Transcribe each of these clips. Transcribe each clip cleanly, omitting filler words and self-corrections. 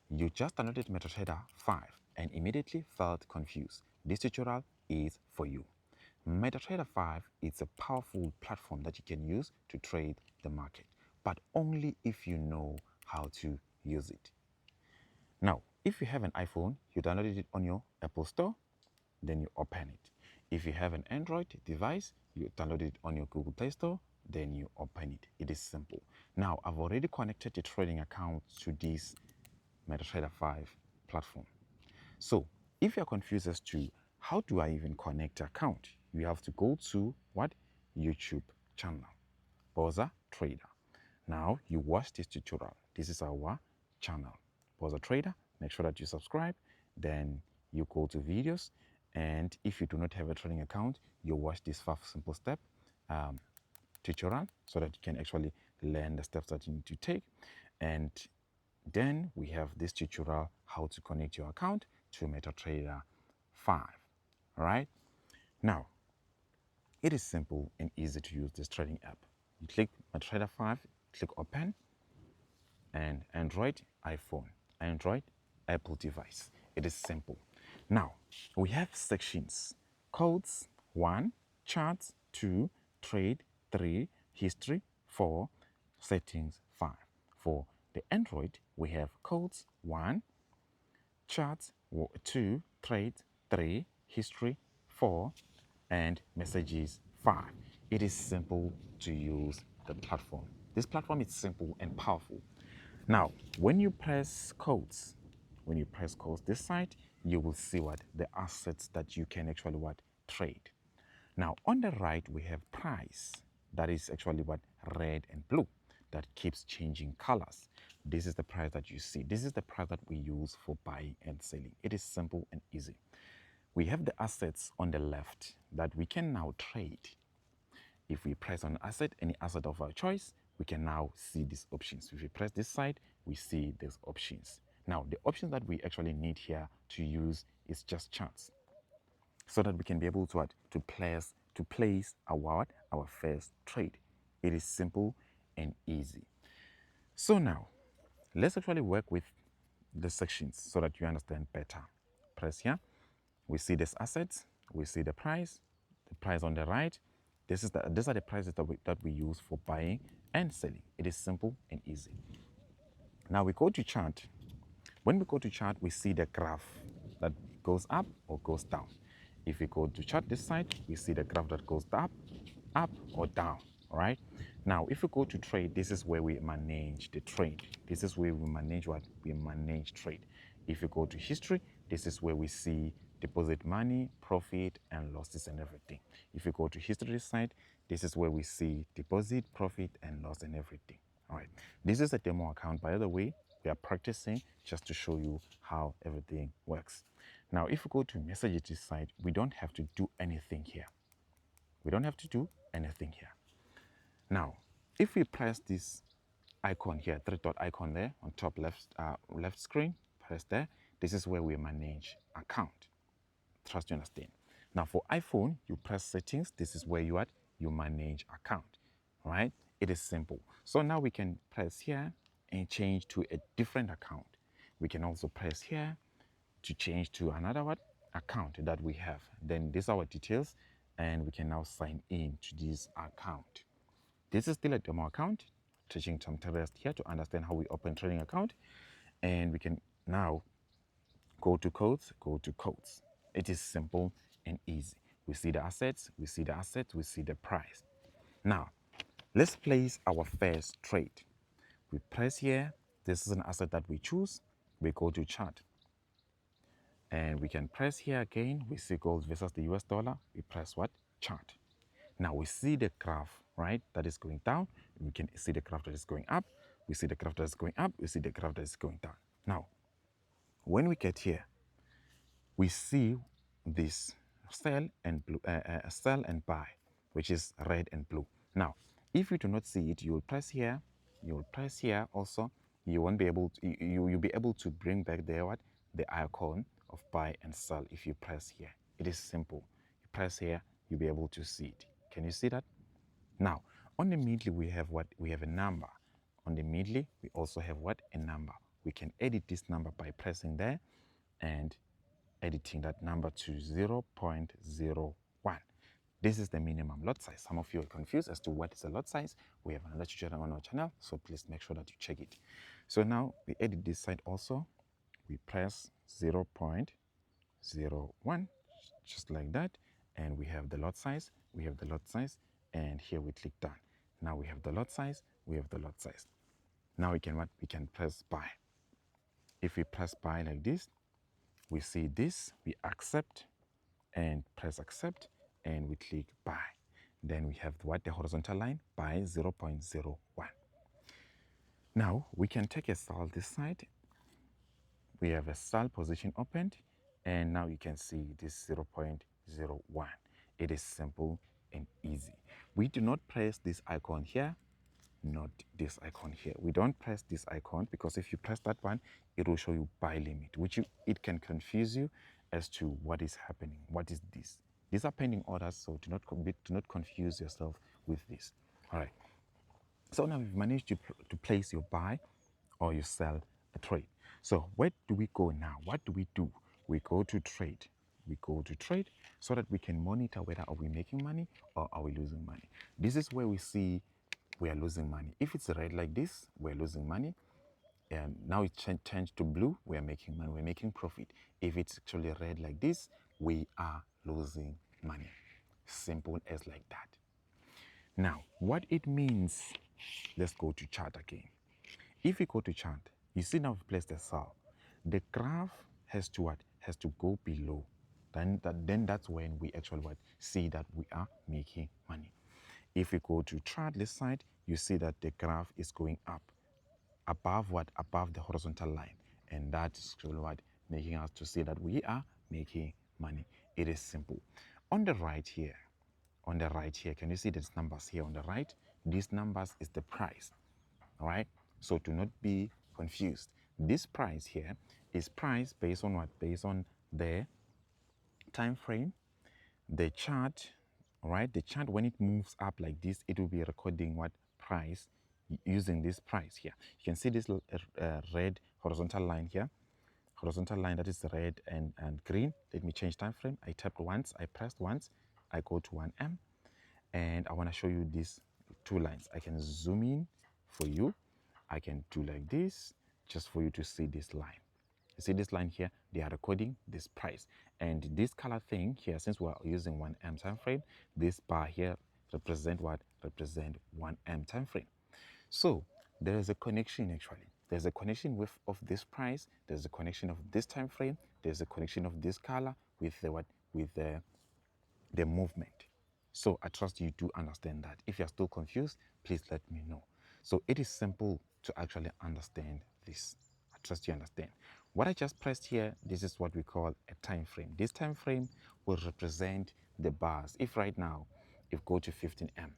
You just downloaded MetaTrader 5 and immediately felt confused. This tutorial is for you. MetaTrader 5 is a powerful platform that you can use to trade the market, but only if you know how to use it. Now, if you have an iPhone, you downloaded it on your Apple Store, then you open it. If you have an Android device, you download it on your Google Play Store, then you open it. It is simple. Now, I've already connected a trading account to this MetaTrader 5 platform. So, if you're confused as to how do I even connect an account, you have to go to what? YouTube channel, Bozza Trader. Now, you watch this tutorial. This is our channel, Bozza Trader. Make sure that you subscribe. Then you go to videos. And if you do not have a trading account, you watch this 5 simple step tutorial so that you can actually learn the steps that you need to take. And then we have this tutorial how to connect your account to MetaTrader 5. All right. Now, it is simple and easy to use this trading app. You click MetaTrader 5, click open, and Android, iPhone, Android, Apple device. It is simple. Now, we have sections: codes 1, charts 2, trade 3, history 4, settings 5. For the Android, we have codes 1, charts 2, trade 3, history 4, and messages 5. It is simple to use the platform. This platform is simple and powerful. Now, when you press codes, this side, you will see what the assets that you can actually what trade. Now, on the right, we have price. That is actually what red and blue. That keeps changing colors. This is the price that you see. This is the price that we use for buying and selling. It is simple and easy. We have the assets on the left that we can now trade. If we press on asset, any asset of our choice, we can now see these options. If we press this side, we see these options. Now, the options that we actually need here to use is just charts, so that we can be able to place our first trade. It is simple and easy. So now, let's actually work with the sections so that you understand better. Press here. We see this assets. We see the price on the right. These are the prices that we use for buying and selling. It is simple and easy. Now we go to chart. When we go to chart, we see the graph that goes up or goes down. If we go to chart this side, we see the graph that goes up or down. All right. Now, if we go to trade, this is where we manage the trade. This is where we manage what? We manage trade. If we go to history, this is where we see deposit money, profit, and losses and everything. If you go to history side, this is where we see deposit, profit, and loss and everything. All right. This is a demo account, by the way. We are practicing just to show you how everything works. Now, if we go to messages this side, we don't have to do anything here. We don't have to do anything here. Now, if we press this icon here, 3-dot icon there on top left screen, press there. This is where we manage account. Trust you understand. Now for iPhone, you press settings. This is where you manage account. All right? It is simple. So now we can press here and change to a different account. We can also press here to change to another account that we have. Then these are our details, and we can now sign in to this account. This is still a demo account, teaching some traders here to understand how we open trading account. And we can now go to codes. It is simple and easy. We see the assets, we see the price. Now, let's place our first trade. We press here. This is an asset that we choose. We go to chart. And we can press here again. We see gold versus the US dollar. We press what? Chart. Now we see the graph, right, that is going down. We can see the graph that is going up. We see the graph that is going up. We see the graph that is going down. Now, when we get here, we see this sell and buy, which is red and blue. Now, if you do not see it, you will press here. You will press here also. You won't be able to. You'll be able to bring back the icon of buy and sell if you press here. It is simple. You press here, you'll be able to see it. Can you see that? Now, on the middle, we have what? We have a number. On the middle, we also have what? A number. we can edit this number by pressing there and editing that number to 0.01. This is the minimum lot size. Some of you are confused as to what is a lot size. We have another tutorial on our channel, so please make sure that you check it. So now we edit this side also. We press 0.01, just like that, and we have the lot size. We have the lot size, and here we click done. Now we have the lot size. We have the lot size. Now we can press buy. If we press buy like this, we see this. We accept and press accept, and we click buy. Then we have the horizontal line by 0.01. Now we can take a sell this side. We have a sell position opened, and now you can see this 0.01. It is simple and easy. We do not press this icon here, not this icon here. We don't press this icon because if you press that one, it will show you buy limit, it can confuse you as to what is happening. What is this? These are pending orders, so do not confuse yourself with this. All right. So now we've managed to place your buy or you sell a trade. So where do we go now? What do? We go to trade. We go to trade so that we can monitor whether are we making money or are we losing money. This is where we see we are losing money. If it's red like this, we're losing money. And now it changed to blue, we're making money, we're making profit. If it's actually red like this, we are losing money. Simple as like that. Now, what it means, let's go to chart again. If we go to chart, you see now we've placed a sell. The graph has to what? Has to go below. Then that's when we actually see that we are making money. If we go to chart this side, you see that the graph is going up. Above what? Above the horizontal line. And that's what? Making us to see that we are making money. It is simple. On the right here, can you see these numbers here on the right? These numbers is the price. All right. So do not be confused. This price here is price based on what? Based on the time frame, the chart. All right. The chart, when it moves up like this, it will be recording what price using this price here. You can see this red horizontal line here. Horizontal line that is red and green. Let me change time frame. I tapped once, I pressed once, I go to 1M, and I want to show you these two lines. I can zoom in for you. I can do like this just for you to see this line. You see this line here, they are recording this price. And this color thing here, since we're using 1M time frame, this bar here represent what? Represent 1M time frame. So there is a connection actually. There's a connection of this price. There's a connection of this time frame. There's a connection of this color with the what? With the movement. So I trust you do understand that. If you're still confused, please let me know. So it is simple to actually understand this. I trust you understand. What I just pressed here, this is what we call a time frame. This time frame will represent the bars. If right now, if go to 15M,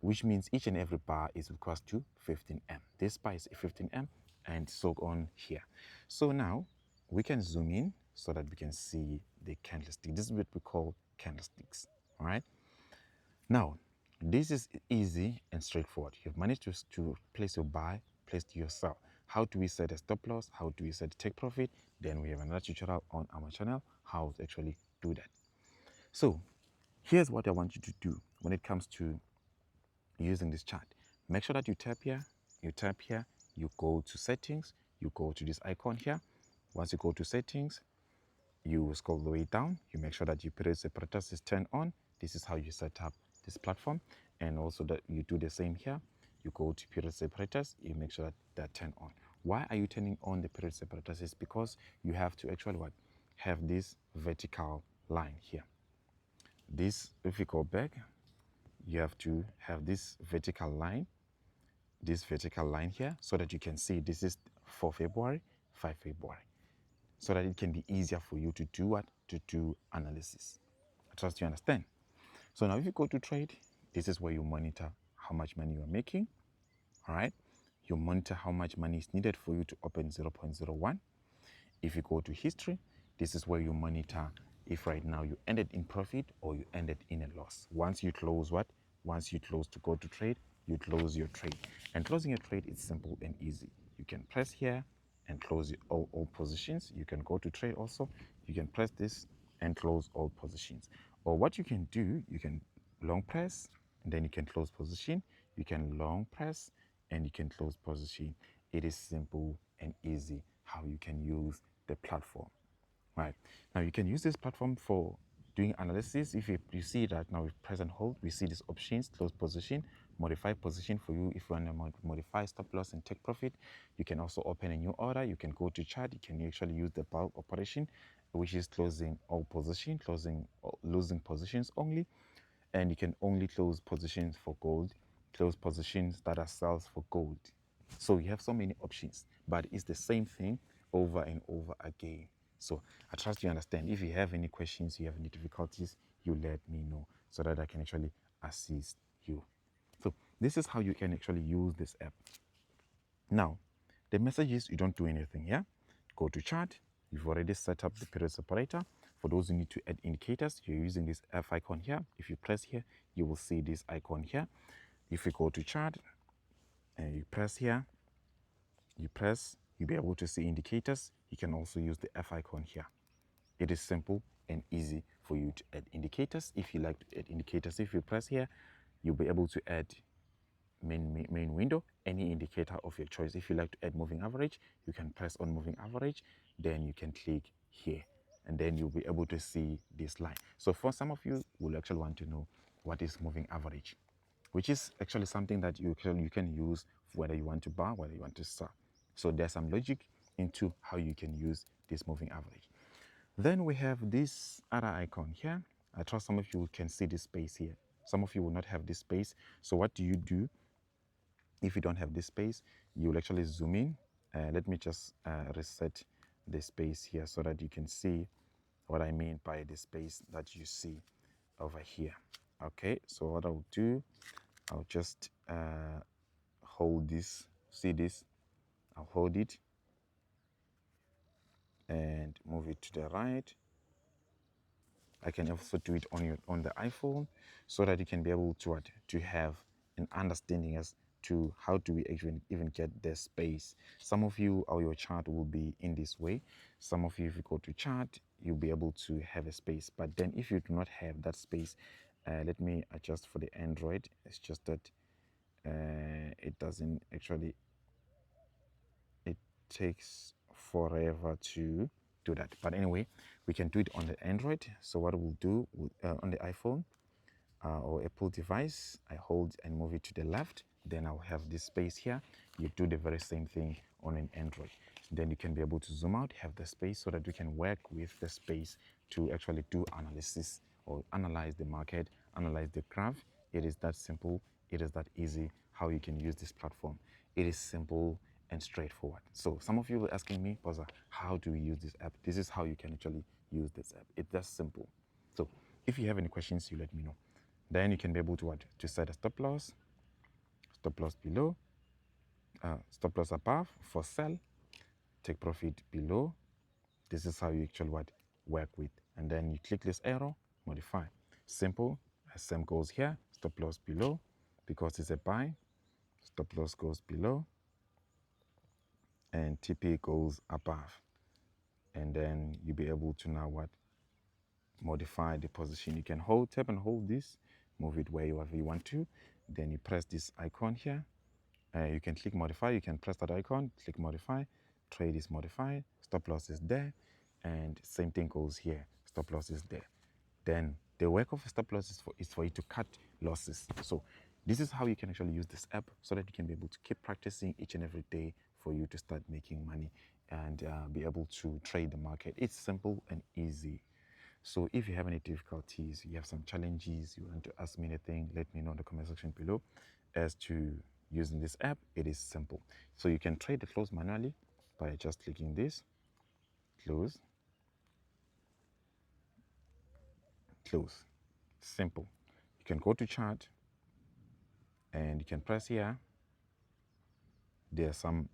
which means each and every bar is equals to 15M. This bar is 15M and so on here. So now we can zoom in so that we can see the candlestick. This is what we call candlesticks. All right. Now, this is easy and straightforward. You've managed to place your buy, place your sell. How do we set a stop loss? How do we set a take profit? Then we have another tutorial on our channel how to actually do that. So here's what I want you to do when it comes to using this chart. Make sure that you tap here, you go to settings, you go to this icon here. Once you go to settings, you scroll the way down, you make sure that your period separators is turned on. This is how you set up this platform. And also that you do the same here. You go to period separators, you make sure that they're turned on. Why are you turning on the period separators? Is because you have to actually what? Have this vertical line here. This, if you go back, you have to have this vertical line here so that you can see this is 4 February, 5 February. So that it can be easier for you to do what? To do analysis. I trust you understand. So now if you go to trade, this is where you monitor how much money you are making. All right. You monitor how much money is needed for you to open 0.01. If you go to history, this is where you monitor if right now you ended in profit or you ended in a loss. Once you close what? Once you close to go to trade, you close your trade. And closing a trade is simple and easy. You can press here and close all positions. You can go to trade also. You can press this and close all positions. Or what you can do, you can long press and then you can close position. You can long press and you can close position. It is simple and easy how you can use the platform. Right. Now you can use this platform for doing analysis. If you see that now with press and hold, we see these options: close position, modify position for you. If you want to modify stop loss and take profit, you can also open a new order. You can go to chart. You can actually use the bulk operation, which is closing all position, closing losing positions only, and you can only close positions for gold, close positions that are sells for gold. So you have so many options, but it's the same thing over and over again. So I trust you understand. If you have any questions, you have any difficulties, you let me know so that I can actually assist you. So this is how you can actually use this app. Now, the message is you don't do anything here. Go to chart. You've already set up the period separator. For those who need to add indicators, you're using this F icon here. If you press here, you will see this icon here. If you go to chart and you press here, you'll be able to see indicators. You can also use the F icon here. It is simple and easy for you to add indicators. If you like to add indicators, if you press here, you'll be able to add main window, any indicator of your choice. If you like to add moving average, you can press on moving average, then you can click here, and then you'll be able to see this line. So for some of you will actually want to know what is moving average, which is actually something that you can use whether you want to buy, whether you want to sell. So there's some logic into how you can use this moving average. Then we have this other icon here. I trust some of you can see this space here. Some of you will not have this space. So what do you do if you don't have this space? You will actually zoom in. Let me just reset the space here so that you can see what I mean by the space that you see over here. Okay, so what I'll do, I'll just hold this. See this? I'll hold it and move it to the right. I can also do it on the iPhone so that you can be able to have an understanding as to how do we even get the space. Some of you, or your chart will be in this way. Some of you, if you go to chart, you'll be able to have a space. But then if you do not have that space, let me adjust for the Android. It's just that it doesn't actually, it takes forever to do that. But anyway, we can do it on the Android. So what we'll do on the iPhone or Apple device, I hold and move it to the left, then I'll have this space here. You do the very same thing on an Android. Then you can be able to zoom out, have the space so that we can work with the space to actually do analysis or analyze the market, analyze the graph. It is that simple, it is that easy how you can use this platform. It is simple and straightforward. So some of you were asking me, Bozza, how do we use this app? This is how you can actually use this app. It's that simple. So if you have any questions, you let me know. Then you can be able to set a stop loss below, stop loss above for sell, take profit below. This is how you actually work with. And then you click this arrow, modify. Simple. Same goes here, stop loss below because it's a buy. Stop loss goes below and TP goes above. And then you'll be able to now modify the position. You can tap and hold this, move it wherever you want to. Then you press this icon here. You can click modify. You can press that icon, click modify. Trade is modified. Stop loss is there, and same thing goes here. Stop loss is there. Then the work of a stop loss is for you to cut losses. So this is how you can actually use this app so that you can be able to keep practicing each and every day for you to start making money and be able to trade the market. It's simple and easy. So if you have any difficulties, you have some challenges, you want to ask me anything, let me know in the comment section below. As to using this app, it is simple. So you can trade the close manually by just clicking this, close, close. Simple. You can go to chart and you can press here. There are some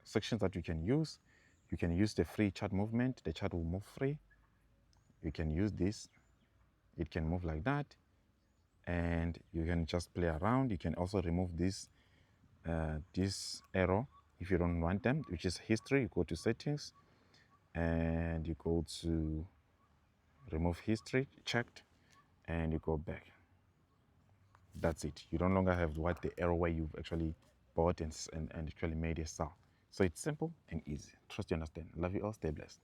sections that you can use. You can use the free chart movement. The chart will move free. You can use this. It can move like that. And you can just play around. You can also remove this arrow If you don't want them, which is history, you go to settings and you go to remove history checked and you go back. That's it. You no longer have what the error where you've actually bought and actually made a sell. So it's simple and easy. Trust you understand. Love you all. Stay blessed.